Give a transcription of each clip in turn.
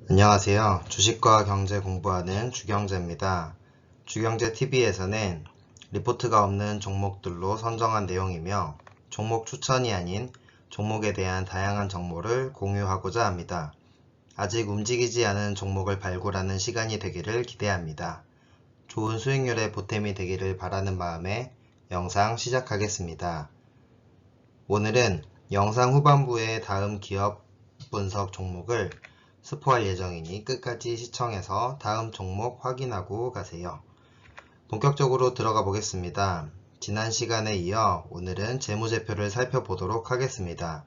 안녕하세요. 주식과 경제 공부하는 주경재입니다. 주경재TV에서는 리포트가 없는 종목들로 선정한 내용이며 종목 추천이 아닌 종목에 대한 다양한 정보를 공유하고자 합니다. 아직 움직이지 않은 종목을 발굴하는 시간이 되기를 기대합니다. 좋은 수익률의 보탬이 되기를 바라는 마음에 영상 시작하겠습니다. 오늘은 영상 후반부에 다음 기업 분석 종목을 스포할 예정이니 끝까지 시청해서 다음 종목 확인하고 가세요. 본격적으로 들어가 보겠습니다. 지난 시간에 이어 오늘은 재무제표를 살펴보도록 하겠습니다.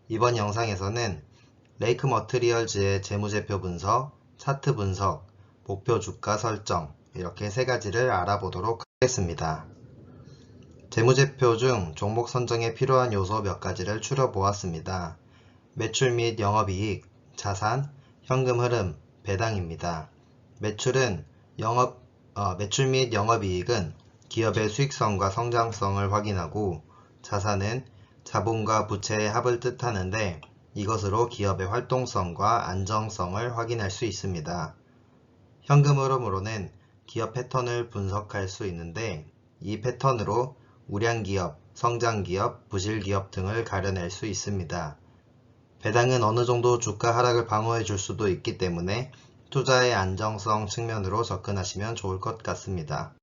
이번 영상에서는 레이크 머트리얼즈의 재무제표 분석, 차트 분석, 목표 주가 설정 이렇게 세 가지를 알아보도록 하겠습니다. 재무제표 중 종목 선정에 필요한 요소 몇 가지를 추려보았습니다. 매출 및 영업이익, 자산, 현금 흐름, 배당입니다. 매출 및 영업이익은 기업의 수익성과 성장성을 확인하고 자산은 자본과 부채의 합을 뜻하는데 이것으로 기업의 활동성과 안정성을 확인할 수 있습니다. 현금 흐름으로는 기업 패턴을 분석할 수 있는데 이 패턴으로 우량기업, 성장기업, 부실기업 등을 가려낼 수 있습니다. 배당은 어느 정도 주가 하락을 방어해 줄 수도 있기 때문에 투자의 안정성 측면으로 접근하시면 좋을 것 같습니다.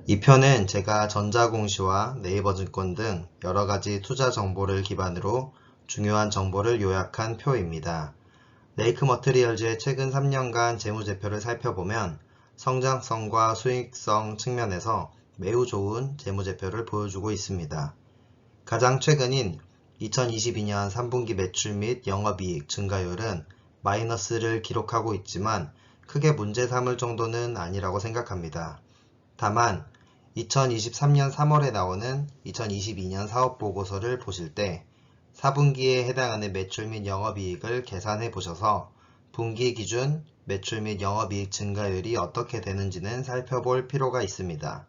이 표는 제가 전자공시와 네이버증권 등 여러가지 투자 정보를 기반으로 중요한 정보를 요약한 표입니다. 레이크 머트리얼즈의 최근 3년간 재무제표를 살펴보면 성장성과 수익성 측면에서 매우 좋은 재무제표를 보여주고 있습니다. 가장 최근인 2022년 3분기 매출 및 영업이익 증가율은 마이너스를 기록하고 있지만 크게 문제 삼을 정도는 아니라고 생각합니다. 다만 2023년 3월에 나오는 2022년 사업보고서를 보실 때 4분기에 해당하는 매출 및 영업이익을 계산해 보셔서 분기 기준 매출 및 영업이익 증가율이 어떻게 되는지는 살펴볼 필요가 있습니다.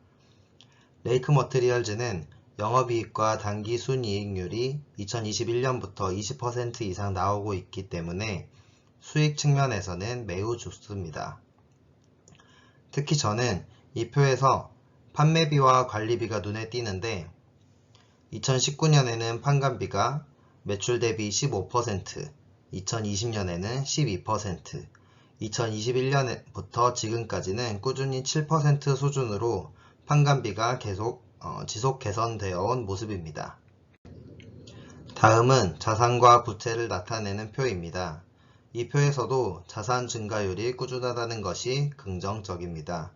레이크 머트리얼즈는 영업이익과 당기순이익률이 2021년부터 20% 이상 나오고 있기 때문에 수익 측면에서는 매우 좋습니다. 특히 저는 이 표에서 판매비와 관리비가 눈에 띄는데 2019년에는 판관비가 매출 대비 15%, 2020년에는 12%, 2021년부터 지금까지는 꾸준히 7% 수준으로 판관비가 지속 개선되어 온 모습입니다. 다음은 자산과 부채를 나타내는 표입니다. 이 표에서도 자산 증가율이 꾸준하다는 것이 긍정적입니다.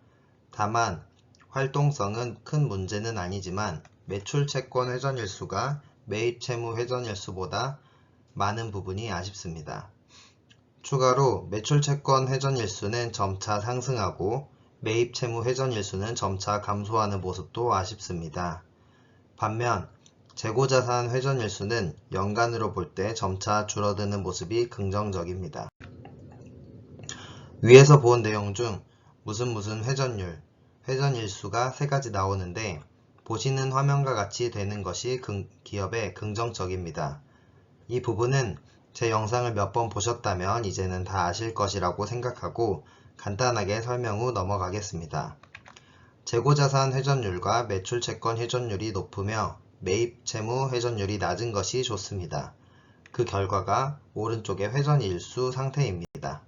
다만 활동성은 큰 문제는 아니지만 매출 채권 회전일수가 매입 채무 회전일수보다 많은 부분이 아쉽습니다. 추가로 매출 채권 회전일수는 점차 상승하고 매입 채무 회전일수는 점차 감소하는 모습도 아쉽습니다. 반면 재고자산 회전일수는 연간으로 볼 때 점차 줄어드는 모습이 긍정적입니다. 위에서 본 내용 중 무슨 회전율, 회전일수가 세 가지 나오는데 보시는 화면과 같이 되는 것이 기업의 긍정적입니다. 이 부분은 제 영상을 몇 번 보셨다면 이제는 다 아실 것이라고 생각하고 간단하게 설명 후 넘어가겠습니다. 재고자산 회전율과 매출 채권 회전율이 높으며 매입 채무 회전율이 낮은 것이 좋습니다. 그 결과가 오른쪽의 회전일수 상태입니다.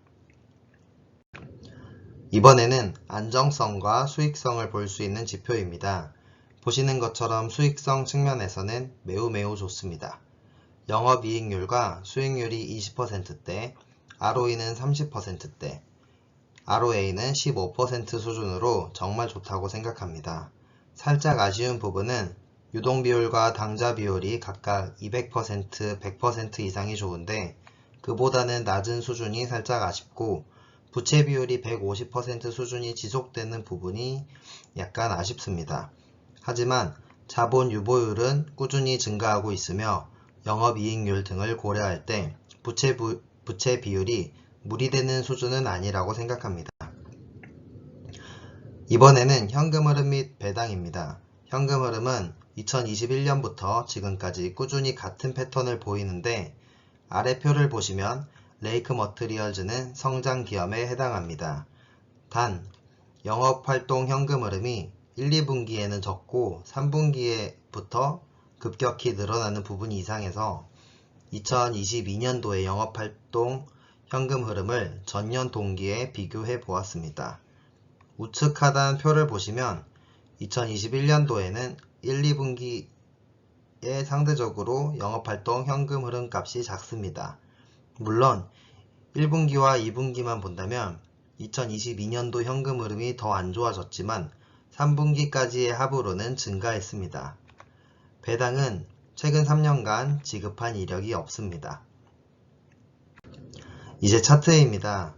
이번에는 안정성과 수익성을 볼 수 있는 지표입니다. 보시는 것처럼 수익성 측면에서는 매우 좋습니다. 영업이익률과 수익률이 20%대, ROE는 30%대, ROA는 15% 수준으로 정말 좋다고 생각합니다. 살짝 아쉬운 부분은 유동비율과 당좌비율이 각각 200%, 100% 이상이 좋은데 그보다는 낮은 수준이 살짝 아쉽고 부채 비율이 150% 수준이 지속되는 부분이 약간 아쉽습니다. 하지만 자본 유보율은 꾸준히 증가하고 있으며 영업이익률 등을 고려할 때 부채 비율이 무리되는 수준은 아니라고 생각합니다. 이번에는 현금 흐름 및 배당입니다. 현금 흐름은 2021년부터 지금까지 꾸준히 같은 패턴을 보이는데 아래 표를 보시면 레이크 머트리얼즈는 성장 기업에 해당합니다. 단, 영업활동 현금 흐름이 1, 2분기에는 적고 3분기에부터 급격히 늘어나는 부분이 이상해서 2022년도의 영업활동 현금 흐름을 전년 동기에 비교해 보았습니다. 우측 하단 표를 보시면 2021년도에는 1, 2분기에 상대적으로 영업활동 현금 흐름 값이 작습니다. 물론 1분기와 2분기만 본다면 2022년도 현금 흐름이 더 안 좋아졌지만 3분기까지의 합으로는 증가했습니다. 배당은 최근 3년간 지급한 이력이 없습니다. 이제 차트입니다.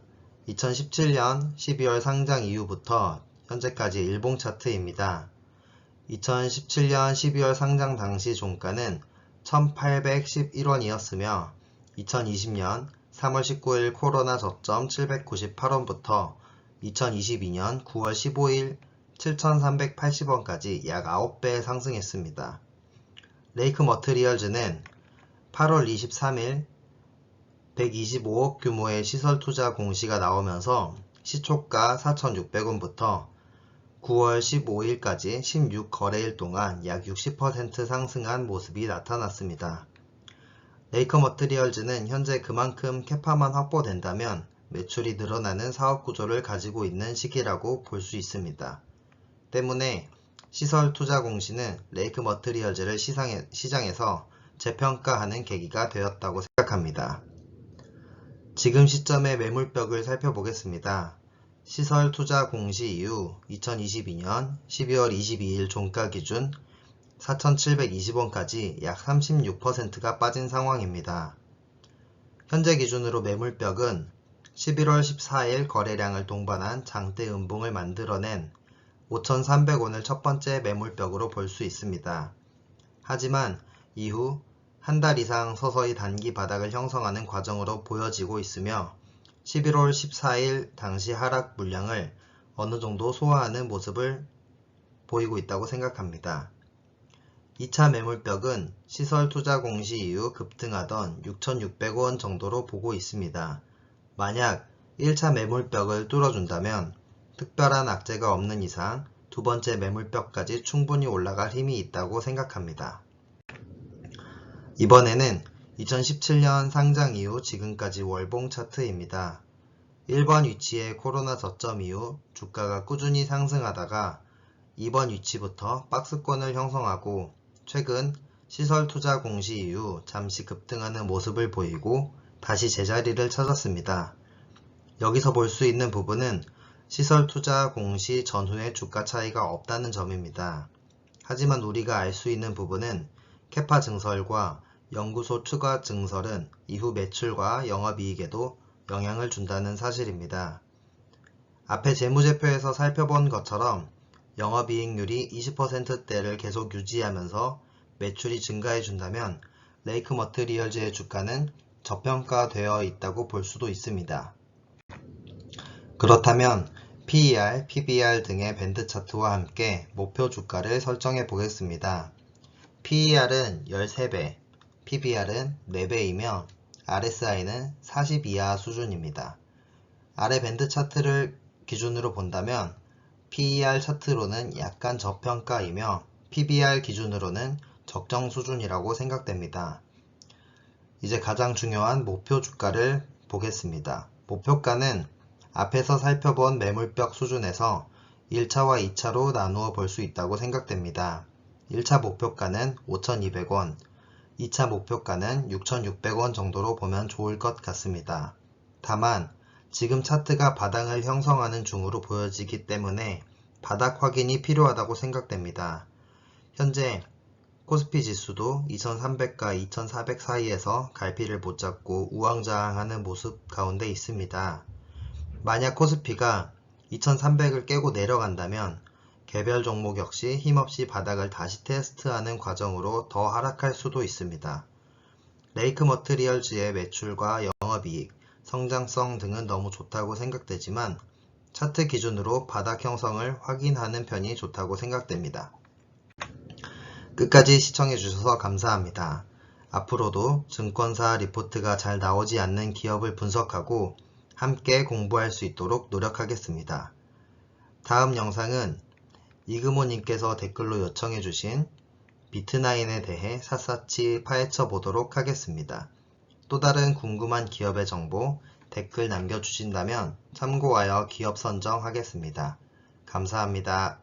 2017년 12월 상장 이후부터 현재까지 일봉 차트입니다. 2017년 12월 상장 당시 종가는 1811원이었으며 2020년 3월 19일 코로나 저점 798원부터 2022년 9월 15일 7380원까지 약 9배 상승했습니다. 레이크 머트리얼즈는 8월 23일 125억 규모의 시설 투자 공시가 나오면서 시초가 4,600원부터 9월 15일까지 16거래일 동안 약 60% 상승한 모습이 나타났습니다. 레이크 머트리얼즈는 현재 그만큼 캐파만 확보된다면 매출이 늘어나는 사업 구조를 가지고 있는 시기라고 볼 수 있습니다. 때문에 시설 투자 공시는 레이크 머트리얼즈를 시장에서 재평가하는 계기가 되었다고 생각합니다. 지금 시점의 매물벽을 살펴보겠습니다. 시설 투자 공시 이후 2022년 12월 22일 종가 기준 4,720원까지 약 36%가 빠진 상황입니다. 현재 기준으로 매물벽은 11월 14일 거래량을 동반한 장대 음봉을 만들어낸 5,300원을 첫 번째 매물벽으로 볼 수 있습니다. 하지만 이후 한 달 이상 서서히 단기 바닥을 형성하는 과정으로 보여지고 있으며 11월 14일 당시 하락 물량을 어느 정도 소화하는 모습을 보이고 있다고 생각합니다. 2차 매물벽은 시설 투자 공시 이후 급등하던 6,600원 정도로 보고 있습니다. 만약 1차 매물벽을 뚫어준다면 특별한 악재가 없는 이상 두 번째 매물벽까지 충분히 올라갈 힘이 있다고 생각합니다. 이번에는 2017년 상장 이후 지금까지 월봉 차트입니다. 1번 위치의 코로나 저점 이후 주가가 꾸준히 상승하다가 2번 위치부터 박스권을 형성하고 최근 시설 투자 공시 이후 잠시 급등하는 모습을 보이고 다시 제자리를 찾았습니다. 여기서 볼 수 있는 부분은 시설 투자 공시 전후의 주가 차이가 없다는 점입니다. 하지만 우리가 알 수 있는 부분은 캐파 증설과 연구소 추가 증설은 이후 매출과 영업이익에도 영향을 준다는 사실입니다. 앞에 재무제표에서 살펴본 것처럼 영업이익률이 20%대를 계속 유지하면서 매출이 증가해준다면 레이크 머트리얼즈의 주가는 저평가되어 있다고 볼 수도 있습니다. 그렇다면 PER, PBR 등의 밴드 차트와 함께 목표 주가를 설정해 보겠습니다. PER은 13배, PBR은 4배이며 RSI는 40 이하 수준입니다. 아래 밴드 차트를 기준으로 본다면 PER 차트로는 약간 저평가이며 PBR 기준으로는 적정 수준이라고 생각됩니다. 이제 가장 중요한 목표 주가를 보겠습니다. 목표가는 앞에서 살펴본 매물벽 수준에서 1차와 2차로 나누어 볼 수 있다고 생각됩니다. 1차 목표가는 5,200원, 2차 목표가는 6,600원 정도로 보면 좋을 것 같습니다. 다만 지금 차트가 바닥을 형성하는 중으로 보여지기 때문에 바닥 확인이 필요하다고 생각됩니다. 현재 코스피 지수도 2300과 2400 사이에서 갈피를 못 잡고 우왕좌왕하는 모습 가운데 있습니다. 만약 코스피가 2300을 깨고 내려간다면 개별 종목 역시 힘없이 바닥을 다시 테스트하는 과정으로 더 하락할 수도 있습니다. 레이크 머트리얼즈의 매출과 영업이익, 성장성 등은 너무 좋다고 생각되지만 차트 기준으로 바닥 형성을 확인하는 편이 좋다고 생각됩니다. 끝까지 시청해주셔서 감사합니다. 앞으로도 증권사 리포트가 잘 나오지 않는 기업을 분석하고 함께 공부할 수 있도록 노력하겠습니다. 다음 영상은 이금호님께서 댓글로 요청해주신 비트나인에 대해 샅샅이 파헤쳐 보도록 하겠습니다. 또 다른 궁금한 기업의 정보 댓글 남겨주신다면 참고하여 기업 선정하겠습니다. 감사합니다.